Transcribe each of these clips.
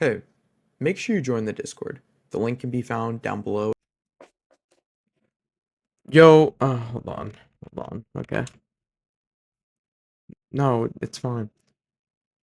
Hey, make sure you join the Discord. The link can be found down below. Yo, hold on. Okay. No, it's fine.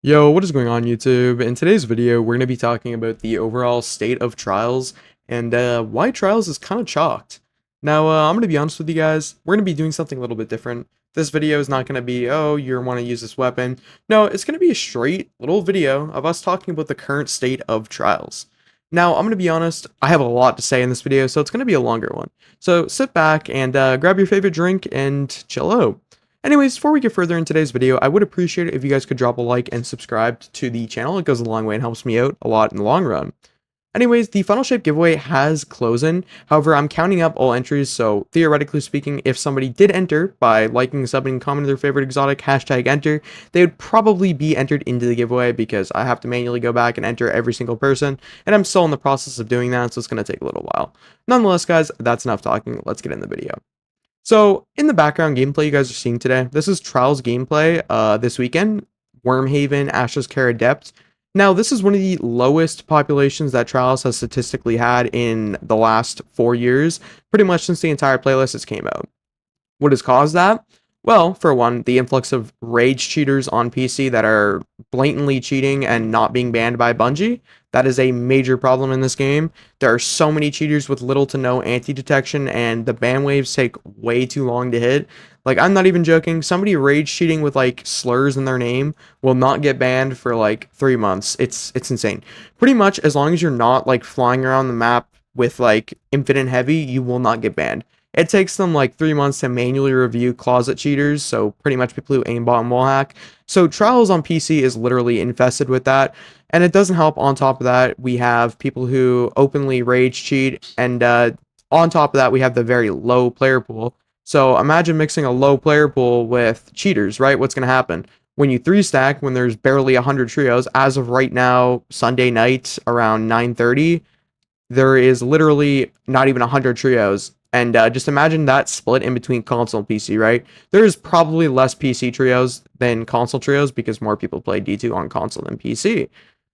Yo, what is going on, YouTube? In today's video, we're going to be talking about the overall state of Trials and why Trials is kind of chalked. Now, I'm going to be honest with you guys. We're going to be doing something a little bit different. This video is not going to be, oh, you want to use this weapon. No, it's going to be a straight little video of us talking about the current state of Trials. Now, I'm going to be honest, I have a lot to say in this video, so it's going to be a longer one. So sit back and grab your favorite drink and chill out. Anyways, before we get further in today's video, I would appreciate it if you guys could drop a like and subscribe to the channel. It goes a long way and helps me out a lot in the long run. Anyways, the funnel shape giveaway has closed. However, I'm counting up all entries, so theoretically speaking, if somebody did enter by liking, subbing, and commenting their favorite exotic, hashtag enter, they would probably be entered into the giveaway because I have to manually go back and enter every single person, and I'm still in the process of doing that, so it's going to take a little while. Nonetheless, guys, that's enough talking. Let's get in the video. So, in the background gameplay you guys are seeing today, this is Trials gameplay this weekend, Wormhaven, Ashes Care Adept. Now, this is one of the lowest populations that Trials has statistically had in the last 4 years, pretty much since the entire playlist has came out. What has caused that? Well, for one, the influx of rage cheaters on PC that are blatantly cheating and not being banned by Bungie. That is a major problem in this game. There are so many cheaters with little to no anti-detection, and the ban waves take way too long to hit. Like, I'm not even joking. Somebody rage cheating with, like, slurs in their name will not get banned for, like, 3 months. It's insane. Pretty much, as long as you're not, like, flying around the map with, like, infinite heavy, you will not get banned. It takes them like 3 months to manually review closet cheaters, so pretty much people who aimbot and wallhack. So Trials on PC is literally infested with that, and it doesn't help. On top of that, we have people who openly rage cheat, and on top of that, we have the very low player pool. So imagine mixing a low player pool with cheaters, right? What's going to happen? When you 3-stack, when there's barely 100 trios, as of right now, Sunday night around 9:30, there is literally not even 100 trios. And just imagine that split in between console and PC, right? There's probably less PC trios than console trios because more people play D2 on console than PC.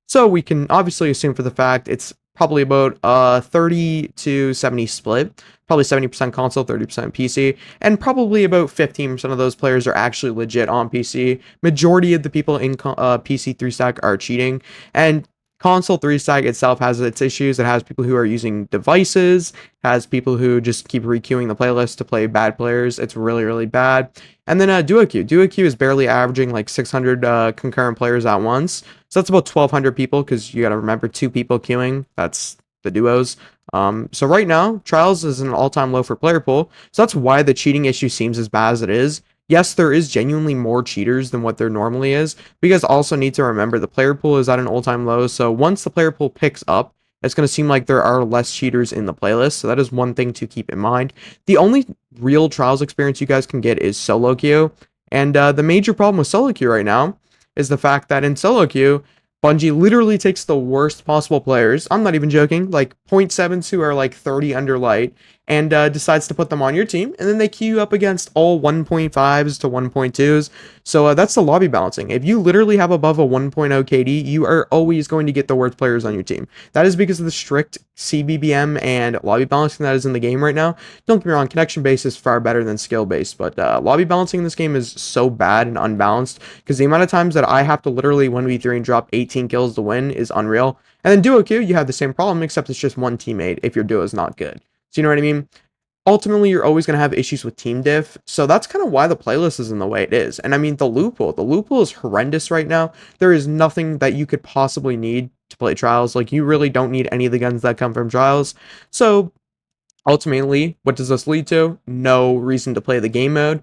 So we can obviously assume for the fact it's probably about 30 to 70 split. Probably 70% console, 30% PC. And probably about 15% of those players are actually legit on PC. Majority of the people in PC 3-stack are cheating. And console 3-stack itself has its issues. It has people who are using devices, has people who just keep requeuing the playlist to play bad players. It's really, really bad. And then duo queue. Duo queue is barely averaging like 600 concurrent players at once. So that's about 1,200 people because you got to remember 2 people queuing. That's the duos. So right now, Trials is an all-time low for player pool. So that's why the cheating issue seems as bad as it is. Yes, there is genuinely more cheaters than what there normally is, but you guys also need to remember the player pool is at an all-time low, so once the player pool picks up, it's going to seem like there are less cheaters in the playlist, so that is one thing to keep in mind. The only real Trials experience you guys can get is solo queue, and the major problem with solo queue right now is the fact that in solo queue, Bungie literally takes the worst possible players, I'm not even joking, like 0.7s who are like 30 under light, and decides to put them on your team, and then they queue you up against all 1.5s to 1.2s, so that's the lobby balancing. If you literally have above a 1.0 KD, you are always going to get the worst players on your team. That is because of the strict CBBM and lobby balancing that is in the game right now. Don't get me wrong, connection base is far better than skill based, but lobby balancing in this game is so bad and unbalanced, because the amount of times that I have to literally 1v3 and drop 18 kills to win is unreal. And then duo queue, you have the same problem, except it's just one teammate if your duo is not good. So you know what I mean? Ultimately, you're always going to have issues with team diff, so that's kind of why the playlist is in the way it is. And I mean, the loot pool is horrendous right now. There is nothing that you could possibly need to play Trials. Like, you really don't need any of the guns that come from Trials. So, ultimately, what does this lead to? No reason to play the game mode.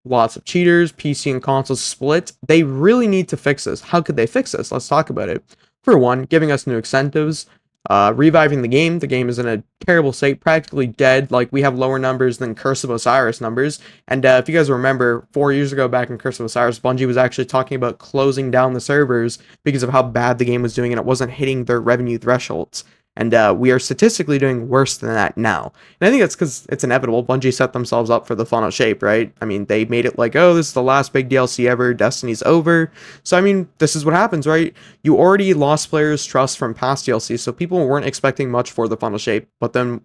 Lots of cheaters, PC and console split. They really need to fix this. How could they fix this? Let's talk about it. For one, giving us new incentives. Reviving the game. The game is in a terrible state, practically dead. Like, we have lower numbers than Curse of Osiris numbers. And if you guys remember, 4 years ago back in Curse of Osiris, Bungie was actually talking about closing down the servers because of how bad the game was doing and it wasn't hitting their revenue thresholds. And we are statistically doing worse than that now. And I think that's because it's inevitable. Bungie set themselves up for the final shape, right? I mean, they made it like, oh, this is the last big DLC ever. Destiny's over. So, I mean, this is what happens, right? You already lost players' trust from past DLC, so people weren't expecting much for the final shape. But then,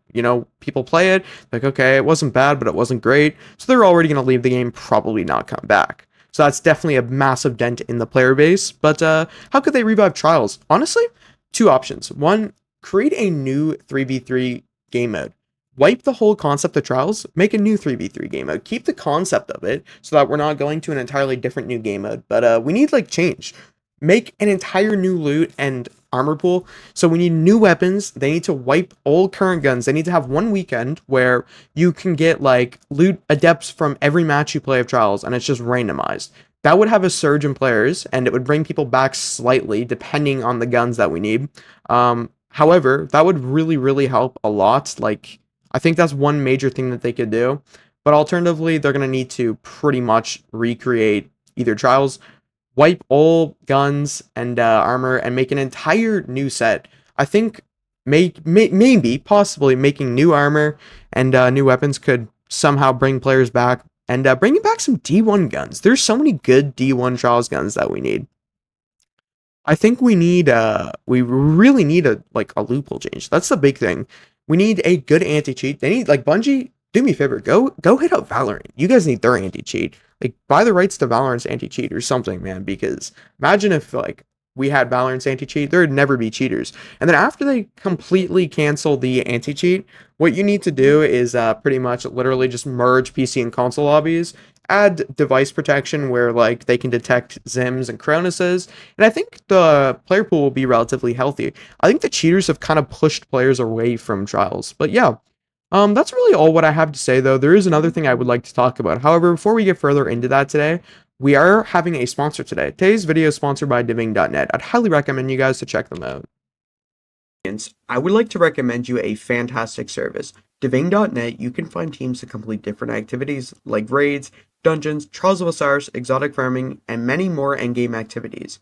people play it, like, okay, it wasn't bad, but it wasn't great. So they're already going to leave the game, probably not come back. So that's definitely a massive dent in the player base. But how could they revive Trials? Honestly, two options. One, create a new 3v3 game mode. Wipe the whole concept of Trials, make a new 3v3 game mode. Keep the concept of it so that we're not going to an entirely different new game mode. But we need change. Make an entire new loot and armor pool. So we need new weapons. They need to wipe all current guns. They need to have one weekend where you can get loot adepts from every match you play of Trials, and it's just randomized. That would have a surge in players, and it would bring people back slightly depending on the guns that we need. However, that would really, really help a lot. I think that's one major thing that they could do. But alternatively, they're going to need to pretty much recreate either Trials, wipe all guns and armor, and make an entire new set. I think maybe, possibly, making new armor and new weapons could somehow bring players back. And bringing back some D1 guns. There's so many good D1 Trials guns that we need. I think we really need a loophole change. That's the big thing. We need a good anti-cheat. They need, Bungie, do me a favor, go hit up Valorant. You guys need their anti-cheat. Buy the rights to Valorant's anti-cheat or something, man, because imagine if, we had Valorant's anti-cheat, there would never be cheaters. And then after they completely cancel the anti-cheat, what you need to do is pretty much literally just merge PC and console lobbies, add device protection where they can detect Zims and Cronuses, and I think the player pool will be relatively healthy. I think the cheaters have kind of pushed players away from Trials. But yeah, that's really all what I have to say, though. There is another thing I would like to talk about. However, before we get further into that today, we are having a sponsor today. Today's video is sponsored by Diving.net. I'd highly recommend you guys to check them out. I would like to recommend you a fantastic service. Diving.net, you can find teams to complete different activities like raids, dungeons, Trials of Osiris, exotic farming, and many more endgame activities.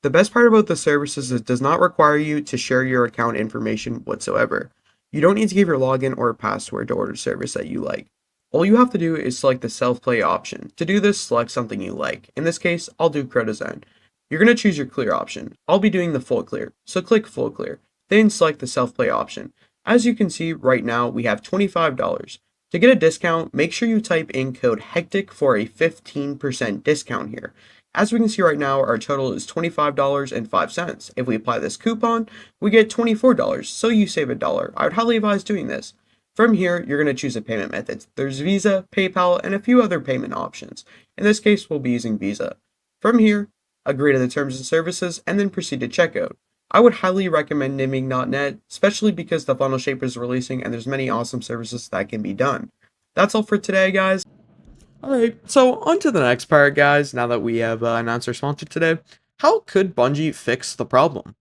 The best part about the service is it does not require you to share your account information whatsoever. You don't need to give your login or password to order a service that you like. All you have to do is select the self-play option. To do this, select something you like. In this case, I'll do Crow Design. You're going to choose your clear option. I'll be doing the full clear, so click full clear. Then select the self-play option. As you can see right now, we have $25. To get a discount, make sure you type in code HECTIC for a 15% discount here. As we can see right now, our total is $25.05. If we apply this coupon, we get $24, so you save $1. I would highly advise doing this. From here, you're going to choose a payment method. There's Visa, PayPal, and a few other payment options. In this case, we'll be using Visa. From here, agree to the terms and services, and then proceed to checkout. I would highly recommend Diving.net, especially because the Funnel Shaper is releasing and there's many awesome services that can be done. That's all for today, guys. Alright, so on to the next part, guys. Now that we have announced our sponsor today, how could Bungie fix the problem?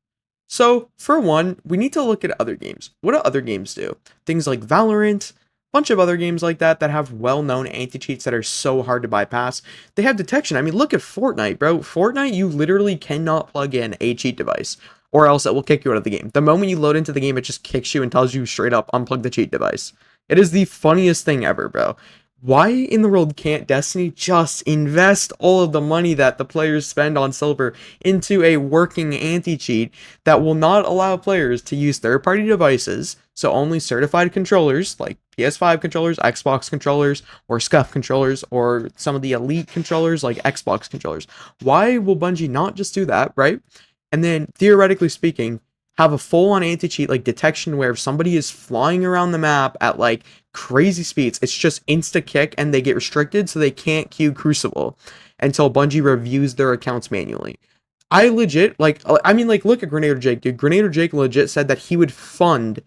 So, for one, we need to look at other games. What do other games do? Things like Valorant, a bunch of other games like that have well-known anti-cheats that are so hard to bypass. They have detection. I mean, look at Fortnite, bro. Fortnite, you literally cannot plug in a cheat device, or else it will kick you out of the game. The moment you load into the game, it just kicks you and tells you straight up, unplug the cheat device. It is the funniest thing ever, bro. Why in the world can't Destiny just invest all of the money that the players spend on silver into a working anti-cheat that will not allow players to use third-party devices, so only certified controllers like PS5 controllers, Xbox controllers, or SCUF controllers, or some of the elite controllers like Xbox controllers? Why will Bungie not just do that, right? And then, theoretically speaking, have a full-on anti-cheat detection where if somebody is flying around the map at crazy speeds, it's just insta-kick and they get restricted so they can't queue Crucible until Bungie reviews their accounts manually. I legit, look at Grenadier Jake, dude. Grenadier Jake legit said that he would fund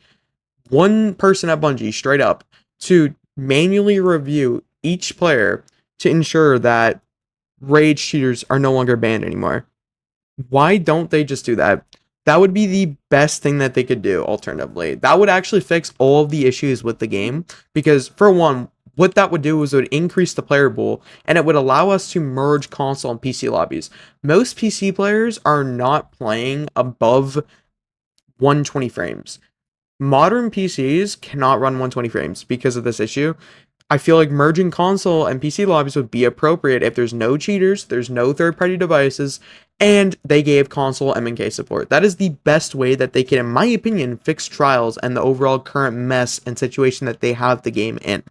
one person at Bungie, straight up, to manually review each player to ensure that rage cheaters are no longer banned anymore. Why don't they just do that? That would be the best thing that they could do, alternatively. That would actually fix all of the issues with the game, because, for one, what that would do is it would increase the player pool, and it would allow us to merge console and PC lobbies. Most PC players are not playing above 120 frames. Modern PCs cannot run 120 frames because of this issue. I feel like merging console and PC lobbies would be appropriate if there's no cheaters, there's no third-party devices, and they gave console MNK support. That is the best way that they can, in my opinion, fix trials and the overall current mess and situation that they have the game in.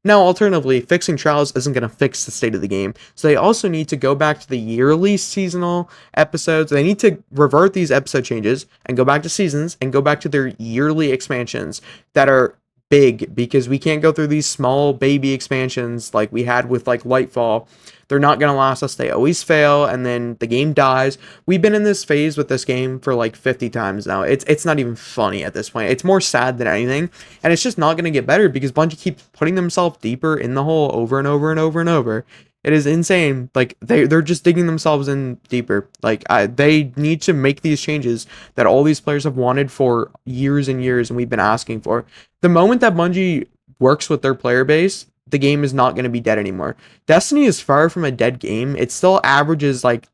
Now, alternatively, fixing trials isn't going to fix the state of the game, so they also need to go back to the yearly seasonal episodes. They need to revert these episode changes and go back to seasons and go back to their yearly expansions that are big, because we can't go through these small baby expansions like we had with like Lightfall. They're not going to last us. They always fail, and then the game dies. We've been in this phase with this game for like 50 times now. It's not even funny at this point. It's more sad than anything, and it's just not going to get better because Bungie keeps putting themselves deeper in the hole over and over and over and over. It is insane. Like they're just digging themselves in deeper. Like they need to make these changes that all these players have wanted for years and years, and we've been asking for. The moment that Bungie works with their player base, the game is not going to be dead anymore. Destiny is far from a dead game. It still averages like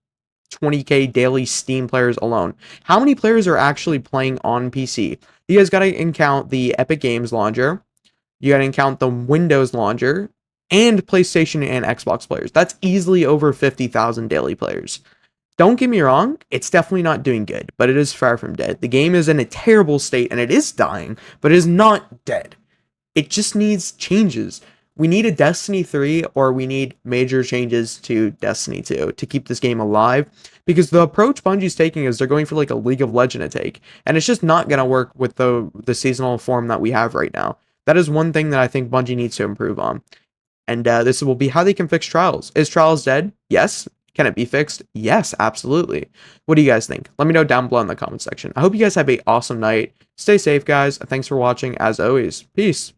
20k daily Steam players alone. How many players are actually playing on PC? You guys got to count the Epic Games launcher. You got to count the Windows launcher and PlayStation and Xbox players. That's easily over 50,000 daily players. Don't get me wrong, it's definitely not doing good, but it is far from dead. The game is in a terrible state and it is dying, but it is not dead. It just needs changes. We need a Destiny 3, or we need major changes to Destiny 2 to keep this game alive, because the approach Bungie's taking is they're going for like a League of Legends take, and it's just not going to work with the seasonal form that we have right now. That is one thing that I think Bungie needs to improve on. And this will be how they can fix Trials. Is Trials dead? Yes. Can it be fixed? Yes, absolutely. What do you guys think? Let me know down below in the comment section. I hope you guys have an awesome night. Stay safe, guys. Thanks for watching, as always. Peace.